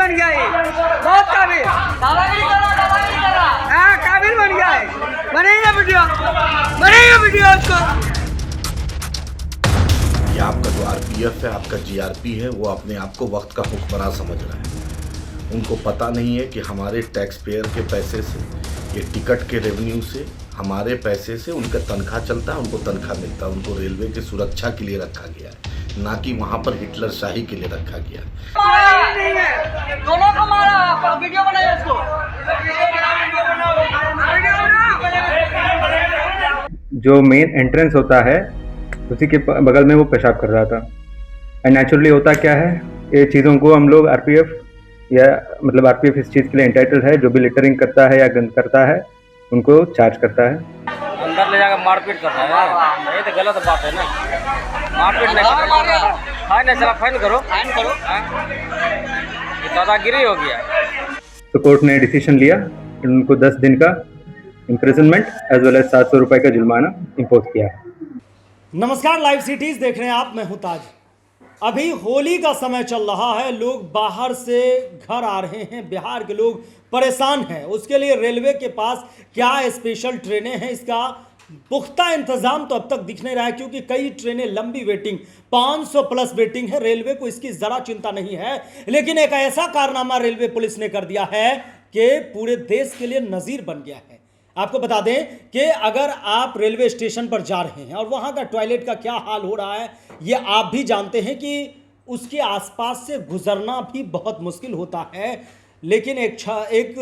बन गया है, बहुत काबिल, हाँ काबिल बन गया है। बनेगा वीडियो उसको। ये आपका जो आरपीएफ है, आपका जीआरपी है, वो अपने आप को वक्त का हुक्मरान समझ रहा है। उनको पता नहीं है कि हमारे टैक्स पेयर के पैसे से, ये टिकट के रेवेन्यू से, हमारे पैसे से उनका तनख्वाह चलता है, उनको तनख्वाह मिलता है। उनको रेलवे की सुरक्षा के लिए रखा गया है, ना कि वहाँ पर हिटलर शाही के लिए रखा गया है। दोनों को मारा, वीडियो बनाया उसको। जो मेन एंट्रेंस होता है उसी के बगल में वो पेशाब कर रहा था। एंड नेचुरली होता क्या है, ये चीज़ों को हम लोग आरपीएफ या मतलब आरपीएफ इस चीज़ के लिए एंटाइटल्ड है। जो भी लिटरिंग करता है या गंद करता है उनको चार्ज करता है। अंदर ले जाकर मारपीट कर रहा है, ये तो गलत बात है ना। मारपीट नहीं, फाइन चला, फाइन करो। ये दादागिरी हो गया। तो कोर्ट ने डिसीजन लिया, उनको 10 दिन का इम्प्रिजनमेंट एज वेल एज 700 रुपये का जुर्माना इम्पोज किया है। नमस्कार, लाइव सिटीज देख रहे हैं आप, मैं हूं ताज। अभी होली का समय चल रहा है, लोग बाहर से घर आ रहे हैं, बिहार के लोग परेशान हैं। उसके लिए रेलवे के पास क्या स्पेशल ट्रेनें हैं, इसका पुख्ता इंतजाम तो अब तक दिख नहीं रहा है, क्योंकि कई ट्रेनें लंबी वेटिंग, 500 प्लस वेटिंग है। रेलवे को इसकी जरा चिंता नहीं है, लेकिन एक ऐसा कारनामा रेलवे पुलिस ने कर दिया है कि पूरे देश के लिए नजीर बन गया है। आपको बता दें कि अगर आप रेलवे स्टेशन पर जा रहे हैं और वहां का टॉयलेट का क्या हाल हो रहा है, ये आप भी जानते हैं कि उसके आसपास से गुजरना भी बहुत मुश्किल होता है। लेकिन एक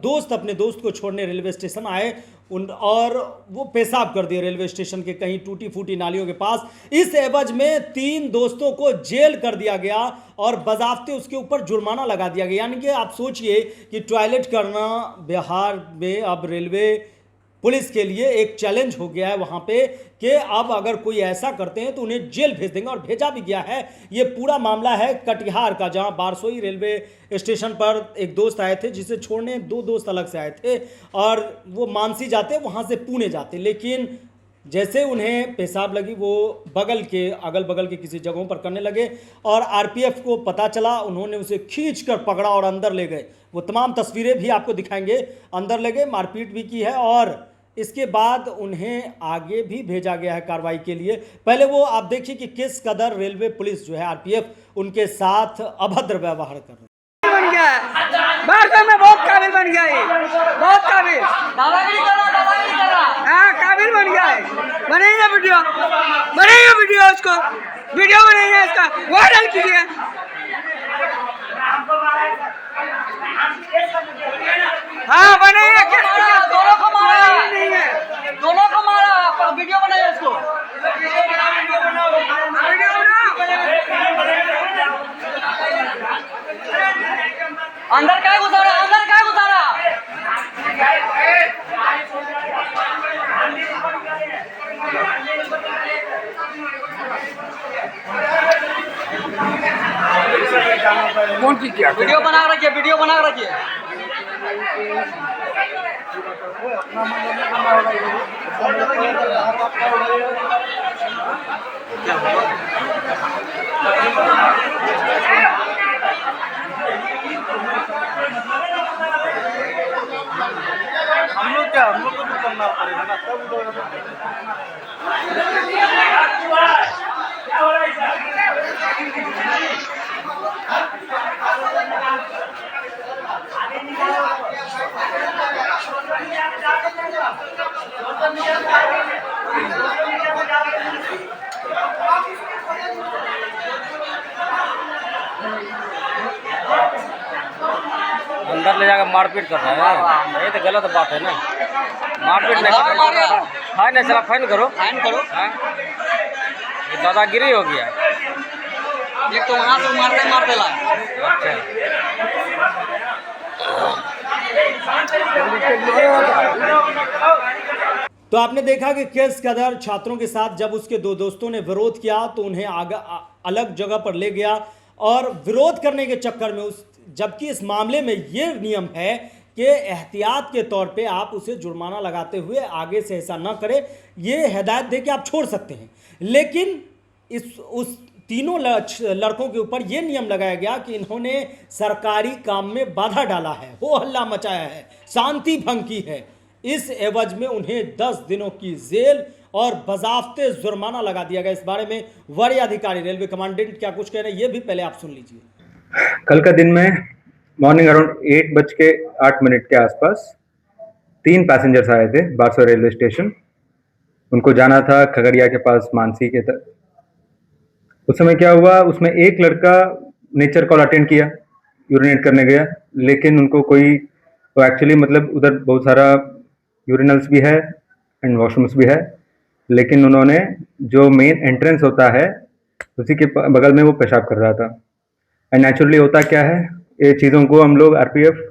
दोस्त अपने दोस्त को छोड़ने रेलवे स्टेशन आए और वो पेशाब कर दिए रेलवे स्टेशन के कहीं टूटी फूटी नालियों के पास। इस एवज में 3 दोस्तों को जेल कर दिया गया और बजाफ्ते उसके ऊपर जुर्माना लगा दिया गया। यानी कि आप सोचिए कि टॉयलेट करना बिहार में अब रेलवे पुलिस के लिए एक चैलेंज हो गया है वहाँ पे, कि अब अगर कोई ऐसा करते हैं तो उन्हें जेल भेज देंगे, और भेजा भी गया है। ये पूरा मामला है कटिहार का, जहाँ बारसोई रेलवे स्टेशन पर एक दोस्त आए थे, जिसे छोड़ने 2 दोस्त अलग से आए थे, और वो मानसी जाते, वहाँ से पुणे जाते। लेकिन जैसे उन्हें पेशाब लगी, वो अगल बगल के किसी जगहों पर करने लगे, और आरपीएफ को पता चला। उन्होंने उसे खींच कर पकड़ा और अंदर ले गए। वो तमाम तस्वीरें भी आपको दिखाएंगे। अंदर ले गए, मारपीट भी की है, और इसके बाद उन्हें आगे भी भेजा गया है कार्रवाई के लिए। पहले वो आप देखिए कि किस कदर रेलवे पुलिस जो है, आरपीएफ, उनके साथ अभद्र व्यवहार कर रही है। बन गया है, भारत में बहुत काबिल बन गया है, बहुत काबिल, दादागिरी कर रहा, हाँ काबिल बन गया है। बनेगा वीडियो उसको, वीडियो बनेगा इसका, वायरल कीजिए। हाँ बनेगा, दोनों को मारा, वीडियो बनाया उसको। अंदर क्या घुसा? कौन सी क्या वीडियो बना रखिए। हम लोग को भी करना पड़ेगा ना, तब अंदर ले जाकर मारपीट कर रहा है, ये तो गलत बात है ना। मारपीट नहीं, फाइन चला, फाइन करो। ये दादागिरी हो गया। एक तो वहाँ से मारते ला। अच्छा, तो आपने देखा कि किस कदर छात्रों के साथ जब उसके 2 दोस्तों ने विरोध किया तो उन्हें अलग जगह पर ले गया, और विरोध करने के चक्कर में जबकि इस मामले में ये नियम है कि एहतियात के तौर पे आप उसे जुर्माना लगाते हुए आगे से ऐसा ना करें, ये हिदायत दे के आप छोड़ सकते हैं। लेकिन उस तीनों लड़कों के ऊपर ये नियम लगाया गया कि इन्होंने सरकारी काम में बाधा डाला है, हो हल्ला मचाया है, शांति भंग की है। इस एवज में उन्हें 10 दिनों की जेल और बजाफ्ते जुर्माना लगा दिया गया। इस बारे में वरीय अधिकारी रेलवे कमांडेंट क्या कुछ कह रहे हैं ये भी पहले आप सुन लीजिए। कल का दिन में मॉर्निंग अराउंड 8:08 के आसपास 3 पैसेंजर्स आए थे बारसो रेलवे स्टेशन। उनको जाना था खगड़िया के पास मानसी के तक। उस समय क्या हुआ, उसमें एक लड़का नेचर कॉल अटेंड किया, यूरिनेट करने गया, लेकिन उनको कोई तो एक्चुअली मतलब उधर बहुत सारा यूरिनल्स भी है एंड वॉशरूम्स भी है, लेकिन उन्होंने जो मेन एंट्रेंस होता है उसी के बगल में वो पेशाब कर रहा था। एंड नेचुरली होता क्या है, ये चीज़ों को हम लोग आरपीएफ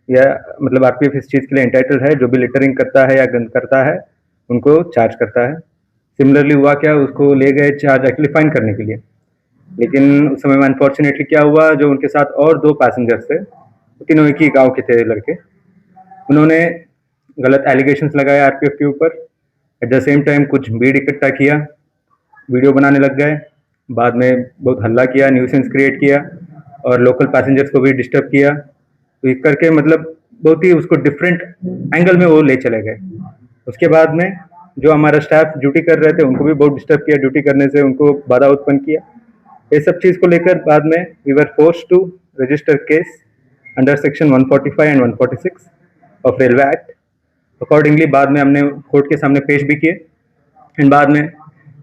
या मतलब आरपीएफ इस चीज़ के लिए एंटाइटल्ड है, जो भी लिटरिंग करता है या गंद करता है उनको चार्ज करता है। सिमिलरली हुआ क्या, उसको ले गए चार्ज एक्चुअली फाइन करने के लिए, लेकिन उस समय में अनफॉर्चुनेटली क्या हुआ, जो उनके साथ और 2 पैसेंजर्स थे, तीनों एक ही गाँव के थे लड़के, उन्होंने गलत एलिगेशंस लगाए आरपीएफ के ऊपर। एट द सेम टाइम कुछ भीड़ इकट्ठा किया, वीडियो बनाने लग गए, बाद में बहुत हल्ला किया, न्यूसेंस क्रिएट किया और लोकल पैसेंजर्स को भी डिस्टर्ब किया। तो इस करके मतलब बहुत ही उसको डिफरेंट एंगल में वो ले चले गए। उसके बाद में जो हमारा स्टाफ ड्यूटी कर रहे थे उनको भी बहुत डिस्टर्ब किया, ड्यूटी करने से उनको बाधा उत्पन्न किया। ये सब चीज़ को लेकर बाद में we were forced to register case under section 145 and 146 of railway act. Accordingly बाद में हमने कोर्ट के सामने पेश भी किए एंड बाद में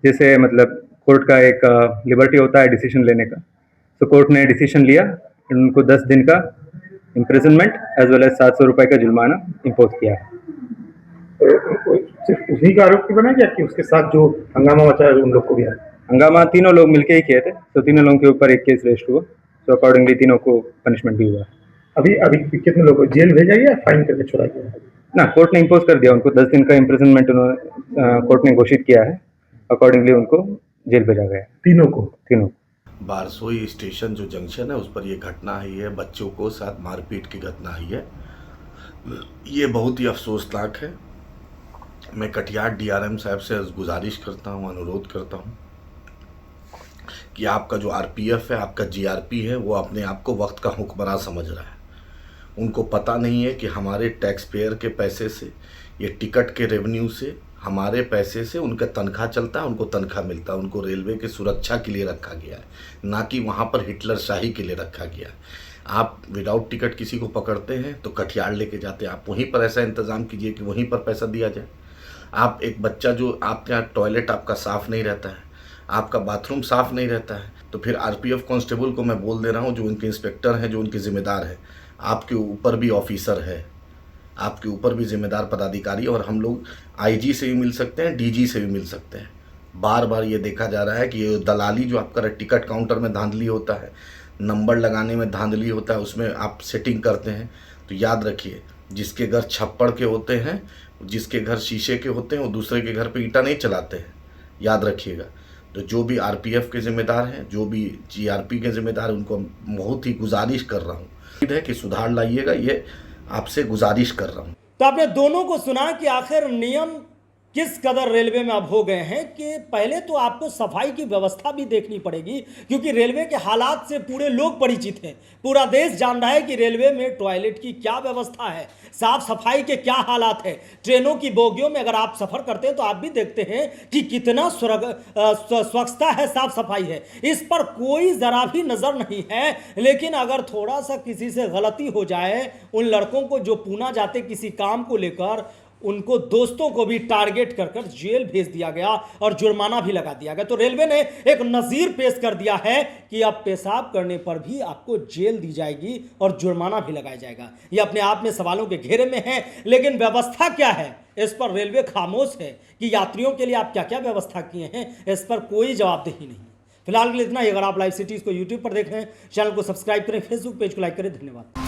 जैसे मतलब कोर्ट का एक लिबर्टी होता है डिसीजन लेने का, तो कोर्ट ने डिसीजन लिया एंड उनको 10 दिन का इम्प्रिजनमेंट एज वेल एज 700 रुपये का जुर्माना इम्पोज किया है। सिर्फ उसी का आरोप बना क्या कि उसके साथ जो हंगामा मचाया उन लोग को भी है? हंगामा तीनों लोग मिलके ही किए थे, तो तीनों लोगों के ऊपर एक केस रजिस्टर हुआ, तो अकॉर्डिंगली तीनों को पनिशमेंट भी हुआ। अभी कितने लोगों को जेल भेजा गया, फाइन करके छोड़ा गया? ना, कोर्ट ने इम्पोज कर दिया उनको 10 दिन का इम्प्रिजनमेंट, उन्होंने कोर्ट ने घोषित किया है। अकॉर्डिंगली उनको जेल भेजा गया। तीनों बारसोई स्टेशन जो जंक्शन है उस पर ये घटना आई है, बच्चों को साथ मारपीट की घटना आई है। ये बहुत ही अफसोसनाक है। मैं कटिहार डीआरएम साहब से गुजारिश करता हूँ, अनुरोध करता हूँ कि आपका जो आरपीएफ है, आपका जीआरपी है, वो अपने आप को वक्त का हुक्मरान समझ रहा है। उनको पता नहीं है कि हमारे टैक्स पेयर के पैसे से, ये टिकट के रेवेन्यू से, हमारे पैसे से उनका तनख्वाह चलता है, उनको तनख्वाह मिलता है। उनको रेलवे की सुरक्षा के लिए रखा गया है, ना कि वहाँ पर हिटलर शाही के लिए रखा गया है। आप विदाउट टिकट किसी को पकड़ते हैं तो कटिहार लेके जाते हैं, आप वहीं पर ऐसा इंतज़ाम कीजिए कि वहीं पर पैसा दिया जाए। आप एक बच्चा जो आपके यहाँ टॉयलेट आपका साफ़ नहीं रहता है, आपका बाथरूम साफ़ नहीं रहता है, तो फिर आरपीएफ कांस्टेबल को मैं बोल दे रहा हूँ, जो उनके इंस्पेक्टर हैं, जो उनके ज़िम्मेदार हैं, आपके ऊपर भी ऑफिसर है, आपके ऊपर भी जिम्मेदार पदाधिकारी, और हम लोग आईजी से भी मिल सकते हैं, डीजी से भी मिल सकते हैं। बार बार ये देखा जा रहा है कि ये दलाली जो आपका टिकट काउंटर में धांधली होता है, नंबर लगाने में धांधली होता है, उसमें आप सेटिंग करते हैं, तो याद रखिए जिसके घर छप्पड़ के होते हैं, जिसके घर शीशे के होते हैं, वो दूसरे के घर पे ईंटा नहीं चलाते हैं, याद रखिएगा। तो जो भी आरपीएफ के ज़िम्मेदार हैं, जो भी जीआरपी के ज़िम्मेदार हैं, उनको बहुत ही गुजारिश कर रहा हूँ है कि सुधार लाइएगा, ये आपसे गुजारिश कर रहा हूँ। तो आपने दोनों को सुना कि आखिर नियम किस कदर रेलवे में अब हो गए हैं कि पहले तो आपको सफाई की व्यवस्था भी देखनी पड़ेगी, क्योंकि रेलवे के हालात से पूरे लोग परिचित हैं। पूरा देश जान रहा है कि रेलवे में टॉयलेट की क्या व्यवस्था है, साफ सफाई के क्या हालात है। ट्रेनों की बोगियों में अगर आप सफ़र करते हैं तो आप भी देखते हैं कि कितना स्वच्छता है, साफ सफाई है, इस पर कोई ज़रा भी नज़र नहीं है। लेकिन अगर थोड़ा सा किसी से गलती हो जाए, उन लड़कों को जो पूना जाते किसी काम को लेकर, उनको दोस्तों को भी टारगेट कर जेल भेज दिया गया और जुर्माना भी लगा दिया गया। तो रेलवे ने एक नज़ीर पेश कर दिया है कि अब पेशाब करने पर भी आपको जेल दी जाएगी और जुर्माना भी लगाया जाएगा। ये अपने आप में सवालों के घेरे में है, लेकिन व्यवस्था क्या है इस पर रेलवे खामोश है कि यात्रियों के लिए आप क्या क्या व्यवस्था किए हैं, इस पर कोई जवाबदेही नहीं। फिलहाल के लिए इतना ही। अगर आप लाइव सिटीज़ को यूट्यूब पर देख रहे हैं, चैनल को सब्सक्राइब करें, फेसबुक पेज को लाइक करें। धन्यवाद।